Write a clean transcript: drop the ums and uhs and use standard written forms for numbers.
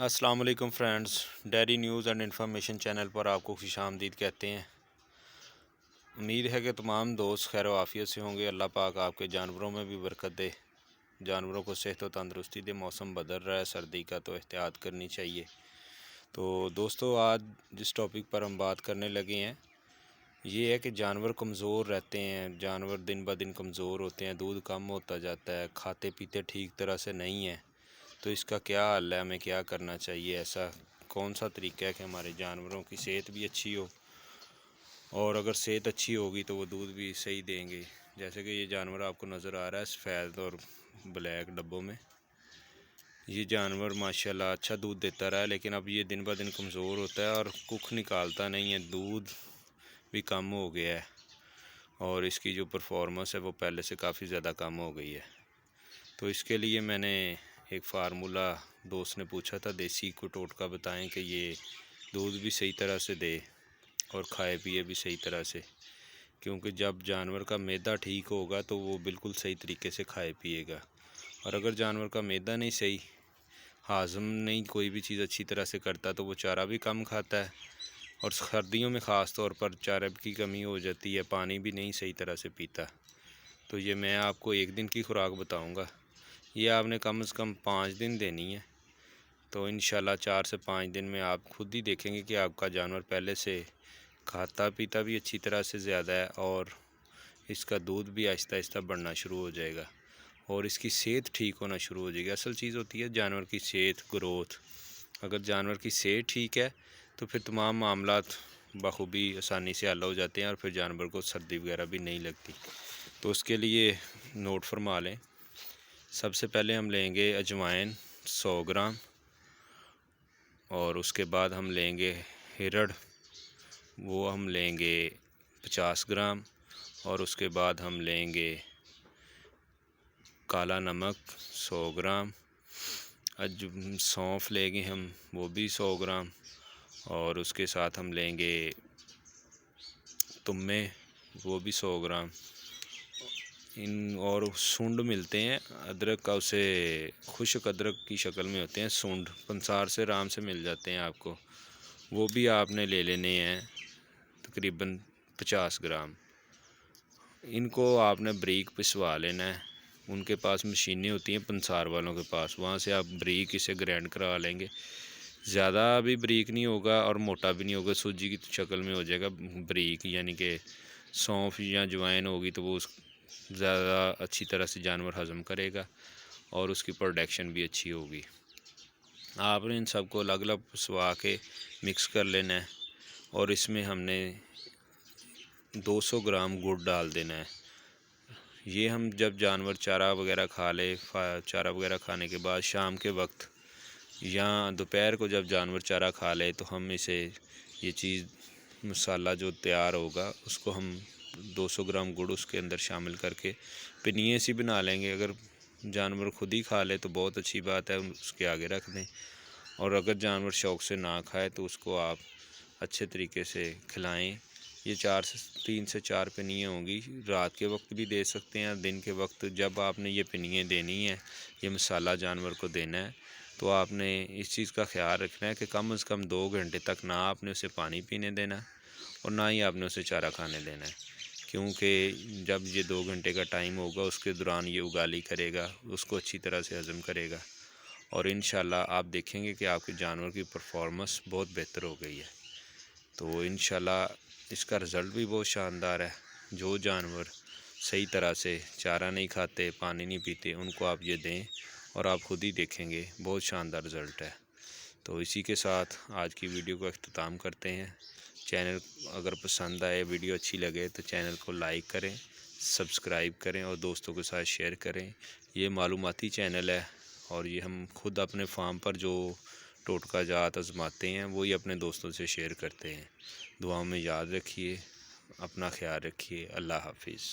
السلام علیکم friends, dairy news and information channel پر آپ کو خوش آمدید کہتے ہیں۔ امید ہے کہ تمام دوست خیر و عافیت سے ہوں گے۔ اللہ پاک آپ کے جانوروں میں بھی برکت دے، جانوروں کو صحت و تندرستی دے۔ موسم بدل رہا ہے سردی کا، تو احتیاط کرنی چاہیے۔ تو دوستو، آج جس ٹاپک پر ہم بات کرنے لگے ہیں یہ ہے کہ جانور کمزور رہتے ہیں، جانور دن بہ دن کمزور ہوتے ہیں، دودھ کم ہوتا جاتا ہے، کھاتے پیتے ٹھیک طرح سے نہیں ہیں۔ تو اس کا کیا حل ہے، ہمیں کیا کرنا چاہیے؟ ایسا کون سا طریقہ ہے کہ ہمارے جانوروں کی صحت بھی اچھی ہو، اور اگر صحت اچھی ہوگی تو وہ دودھ بھی صحیح دیں گے۔ جیسے کہ یہ جانور آپ کو نظر آ رہا ہے سفید اور بلیک ڈبوں میں، یہ جانور ماشاءاللہ اچھا دودھ دیتا رہا ہے، لیکن اب یہ دن بہ دن کمزور ہوتا ہے اور ککھ نکالتا نہیں ہے، دودھ بھی کم ہو گیا ہے، اور اس کی جو پرفارمنس ہے وہ پہلے سے کافی زیادہ کم ہو گئی ہے۔ تو اس کے لیے میں نے ایک فارمولہ دوست نے پوچھا تھا، دیسی کو ٹوٹکا بتائیں کہ یہ دودھ بھی صحیح طرح سے دے اور کھائے پیے بھی صحیح طرح سے، کیونکہ جب جانور کا معدہ ٹھیک ہوگا تو وہ بالکل صحیح طریقے سے کھائے پیے گا، اور اگر جانور کا معدہ نہیں صحیح، ہاضم نہیں کوئی بھی چیز اچھی طرح سے کرتا، تو وہ چارہ بھی کم کھاتا ہے، اور سردیوں میں خاص طور پر چارہ کی کمی ہو جاتی ہے، پانی بھی نہیں صحیح طرح سے پیتا۔ تو یہ میں آپ کو ایک دن کی خوراک بتاؤں گا، یہ آپ نے کم از کم 5 دن دینی ہے۔ تو انشاءاللہ 4 سے 5 دن میں آپ خود ہی دیکھیں گے کہ آپ کا جانور پہلے سے کھاتا پیتا بھی اچھی طرح سے زیادہ ہے، اور اس کا دودھ بھی آہستہ آہستہ بڑھنا شروع ہو جائے گا، اور اس کی صحت ٹھیک ہونا شروع ہو جائے گی۔ اصل چیز ہوتی ہے جانور کی صحت، گروتھ۔ اگر جانور کی صحت ٹھیک ہے تو پھر تمام معاملات بخوبی آسانی سے حل ہو جاتے ہیں، اور پھر جانور کو سردی وغیرہ بھی نہیں لگتی۔ تو اس کے لیے نوٹ فرما لیں، سب سے پہلے ہم لیں گے اجوائن 100 گرام، اور اس کے بعد ہم لیں گے ہرڑ، وہ ہم لیں گے 50 گرام، اور اس کے بعد ہم لیں گے کالا نمک 100 گرام، سونف لیں گے ہم، وہ بھی 100 گرام، اور اس کے ساتھ ہم لیں گے تمے، وہ بھی 100 گرام، اور سونڈ ملتے ہیں ادرک کا، اسے خشک ادرک کی شکل میں ہوتے ہیں سونڈ، پنسار سے آرام سے مل جاتے ہیں آپ کو، وہ بھی آپ نے لے لینے ہیں تقریباً 50 گرام۔ ان کو آپ نے بریک پسوا لینا ہے، ان کے پاس مشینیں ہوتی ہیں پنسار والوں کے پاس، وہاں سے آپ بریک اسے گرینڈ کرا لیں گے۔ زیادہ بھی بریک نہیں ہوگا اور موٹا بھی نہیں ہوگا، سوجی کی شکل میں ہو جائے گا بریک، یعنی کہ سونف یا اجوائن ہوگی تو وہ زیادہ اچھی طرح سے جانور ہضم کرے گا، اور اس کی پروڈکشن بھی اچھی ہوگی۔ آپ نے ان سب کو الگ الگ پسوا کے مکس کر لینا ہے، اور اس میں ہم نے 200 گرام گڑ ڈال دینا ہے۔ یہ ہم جب جانور چارہ وغیرہ کھا لے، چارہ وغیرہ کھانے کے بعد شام کے وقت یا دوپہر کو جب جانور چارہ کھا لے، تو ہم اسے یہ چیز مسالہ جو تیار ہوگا اس کو ہم 200 گرام گڑ اس کے اندر شامل کر کے پنیے سی بنا لیں گے۔ اگر جانور خود ہی کھا لے تو بہت اچھی بات ہے، اس کے آگے رکھ دیں، اور اگر جانور شوق سے نہ کھائے تو اس کو آپ اچھے طریقے سے کھلائیں۔ یہ 3 سے 4 پنیے ہوں گی، رات کے وقت بھی دے سکتے ہیں، دن کے وقت جب آپ نے یہ پنیے دینی ہے، یہ مسالہ جانور کو دینا ہے، تو آپ نے اس چیز کا خیال رکھنا ہے کہ کم از کم 2 گھنٹے تک نہ آپ نے اسے پانی پینے دینا، اور نہ ہی آپ نے اسے چارہ کھانے دینا ہے، کیونکہ جب یہ 2 گھنٹے کا ٹائم ہوگا اس کے دوران یہ اگالی کرے گا، اس کو اچھی طرح سے ہضم کرے گا، اور انشاءاللہ آپ دیکھیں گے کہ آپ کے جانور کی پرفارمنس بہت بہتر ہو گئی ہے۔ تو انشاءاللہ اس کا رزلٹ بھی بہت شاندار ہے۔ جو جانور صحیح طرح سے چارہ نہیں کھاتے، پانی نہیں پیتے، ان کو آپ یہ دیں، اور آپ خود ہی دیکھیں گے بہت شاندار رزلٹ ہے۔ تو اسی کے ساتھ آج کی ویڈیو کو اختتام کرتے ہیں۔ چینل اگر پسند آئے، ویڈیو اچھی لگے تو چینل کو لائک کریں، سبسکرائب کریں، اور دوستوں کے ساتھ شیئر کریں۔ یہ معلوماتی چینل ہے، اور یہ ہم خود اپنے فارم پر جو ٹوٹکا جات آزماتے ہیں وہی اپنے دوستوں سے شیئر کرتے ہیں۔ دعاؤں میں یاد رکھیے، اپنا خیال رکھیے۔ اللہ حافظ۔